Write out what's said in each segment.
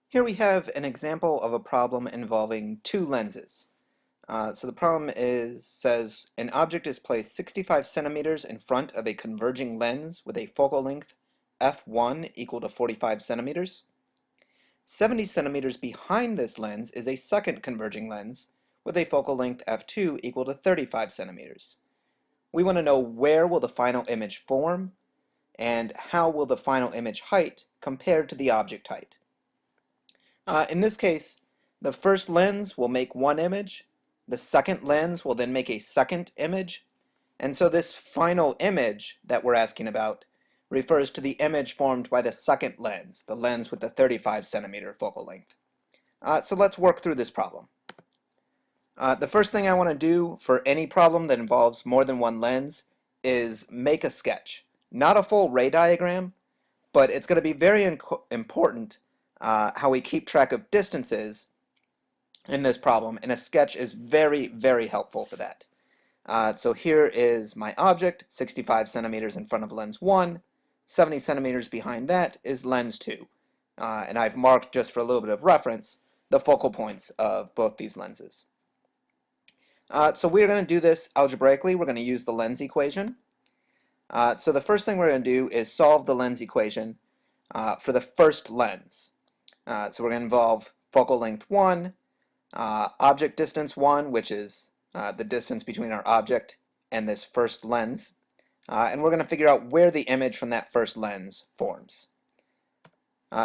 Here we have an example of a problem involving two lenses. So the problem says an object is placed 65 centimeters in front of a converging lens with a focal length f1 equal to 45 centimeters. 70 centimeters behind this lens is a second converging lens with a focal length f2 equal to 35 centimeters. We want to know where will the final image form and how will the final image height compare to the object height. In this case, the first lens will make one image, the second lens will then make a second image, and so this final image that we're asking about refers to the image formed by the second lens, the lens with the 35 centimeter focal length. So let's work through this problem. The first thing I want to do for any problem that involves more than one lens is make a sketch. Not a full ray diagram, but it's going to be very important how we keep track of distances in this problem, and a sketch is very, very helpful for that. So here is my object, 65 centimeters in front of lens 1, 70 centimeters behind that is lens 2. And I've marked, just for a little bit of reference, the focal points of both these lenses. So we're going to do this algebraically. We're going to use the lens equation. So the first thing we're going to do is solve the lens equation for the first lens. So we're going to involve focal length 1, object distance 1, which is the distance between our object and this first lens. And we're going to figure out where the image from that first lens forms.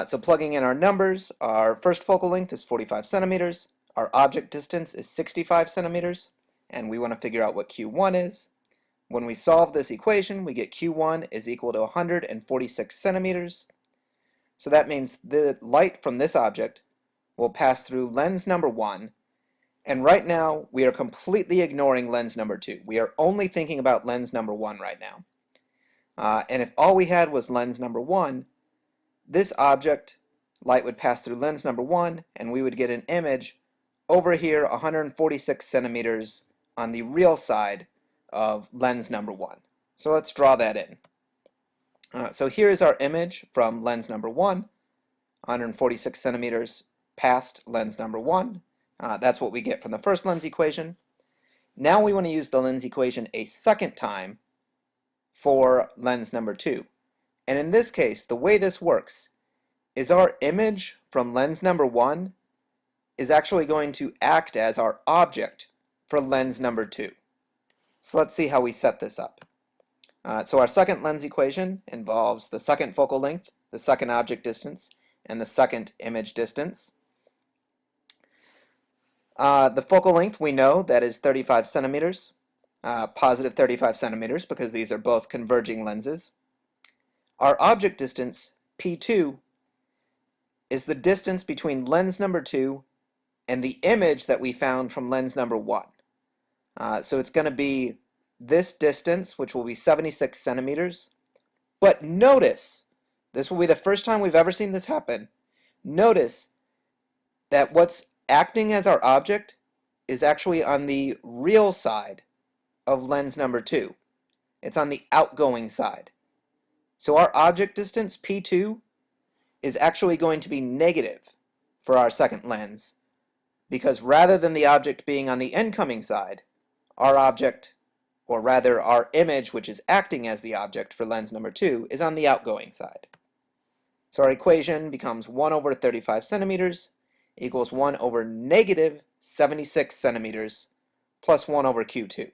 So plugging in our numbers, our first focal length is 45 centimeters, our object distance is 65 centimeters, and we want to figure out what Q1 is. When we solve this equation, we get Q1 is equal to 146 centimeters. So that means the light from this object will pass through lens number 1, and right now we are completely ignoring lens number 2. We are only thinking about lens number 1 right now. And if all we had was lens number 1, this object light would pass through lens number 1, and we would get an image over here 146 centimeters on the real side of lens number 1. So let's draw that in. So here is our image from lens number 1, 146 centimeters past lens number 1. That's what we get from the first lens equation. Now we want to use the lens equation a second time for lens number 2. And in this case, the way this works is our image from lens number 1 is actually going to act as our object for lens number 2. So let's see how we set this up. So our second lens equation involves the second focal length, the second object distance, and the second image distance. The focal length, we know that is 35 centimeters, positive 35 centimeters, because these are both converging lenses. Our object distance, P2, is the distance between lens number 2 and the image that we found from lens number 1. So it's going to be this distance, which will be 76 centimeters. But notice, this will be the first time we've ever seen this happen. Notice that what's acting as our object is actually on the real side of lens number 2. It's on the outgoing side. So our object distance, P2, is actually going to be negative for our second lens, because rather than the object being on the incoming side, our object, or rather our image, which is acting as the object for lens number 2, is on the outgoing side. So our equation becomes 1 over 35 centimeters equals 1 over negative 76 centimeters plus 1 over Q2.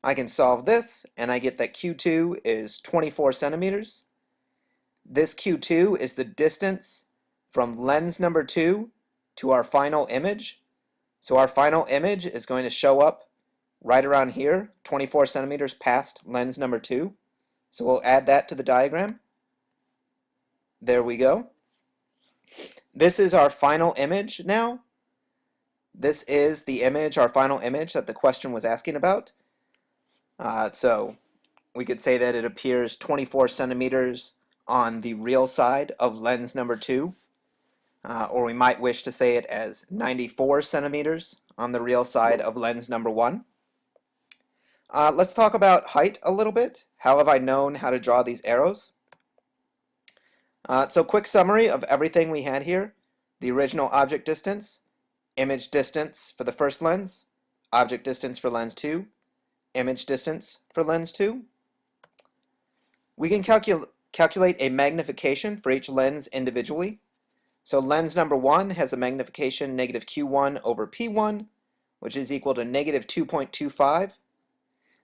I can solve this, and I get that Q2 is 24 centimeters. This Q2 is the distance from lens number 2 to our final image. So our final image is going to show up right around here, 24 centimeters past lens number 2. So we'll add that to the diagram. There we go. This is our final image now. This is the image, our final image that the question was asking about. So we could say that it appears 24 centimeters on the real side of lens number 2. Or we might wish to say it as 94 centimeters on the real side of lens number 1. Let's talk about height a little bit. How have I known how to draw these arrows? So quick summary of everything we had here. The original object distance, image distance for the first lens, object distance for lens 2, image distance for lens 2. We can calculate a magnification for each lens individually. So lens number 1 has a magnification negative Q1 over P1, which is equal to negative 2.25.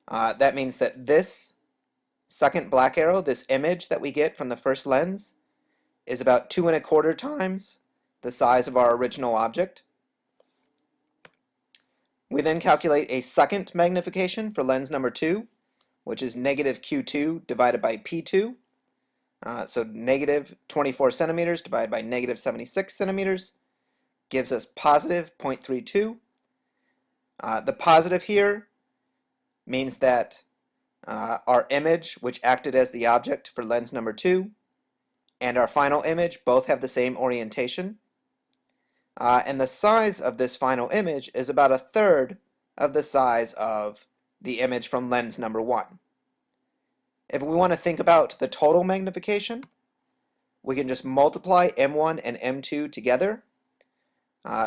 That means that this second black arrow, this image that we get from the first lens, is about 2¼ times the size of our original object. We then calculate a second magnification for lens number 2, which is negative Q2 divided by P2. So negative 24 centimeters divided by negative 76 centimeters gives us positive 0.32. The positive here means that our image, which acted as the object for lens number 2, and our final image both have the same orientation. And the size of this final image is about 1/3 of the size of the image from lens number 1. If we want to think about the total magnification, we can just multiply M1 and M2 together.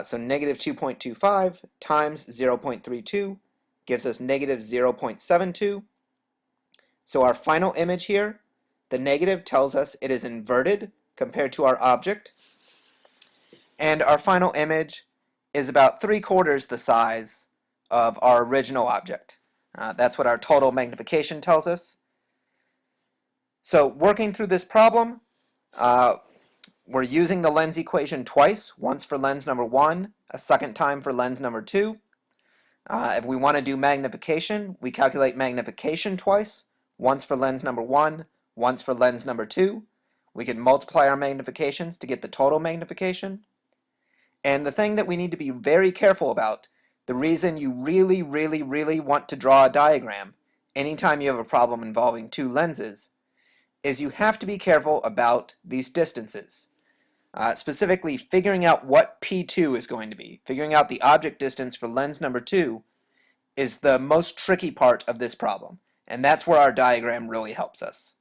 So negative 2.25 times 0.32 gives us negative 0.72. So our final image here, the negative tells us it is inverted compared to our object. And our final image is about 3/4 the size of our original object. That's what our total magnification tells us. So working through this problem, we're using the lens equation twice, once for lens number 1, a second time for lens number 2. If we want to do magnification, we calculate magnification twice, once for lens number 1, once for lens number 2. We can multiply our magnifications to get the total magnification. And the thing that we need to be very careful about, the reason you really want to draw a diagram anytime you have a problem involving two lenses, is you have to be careful about these distances. Specifically, figuring out what P2 is going to be, figuring out the object distance for lens number 2 is the most tricky part of this problem. And that's where our diagram really helps us.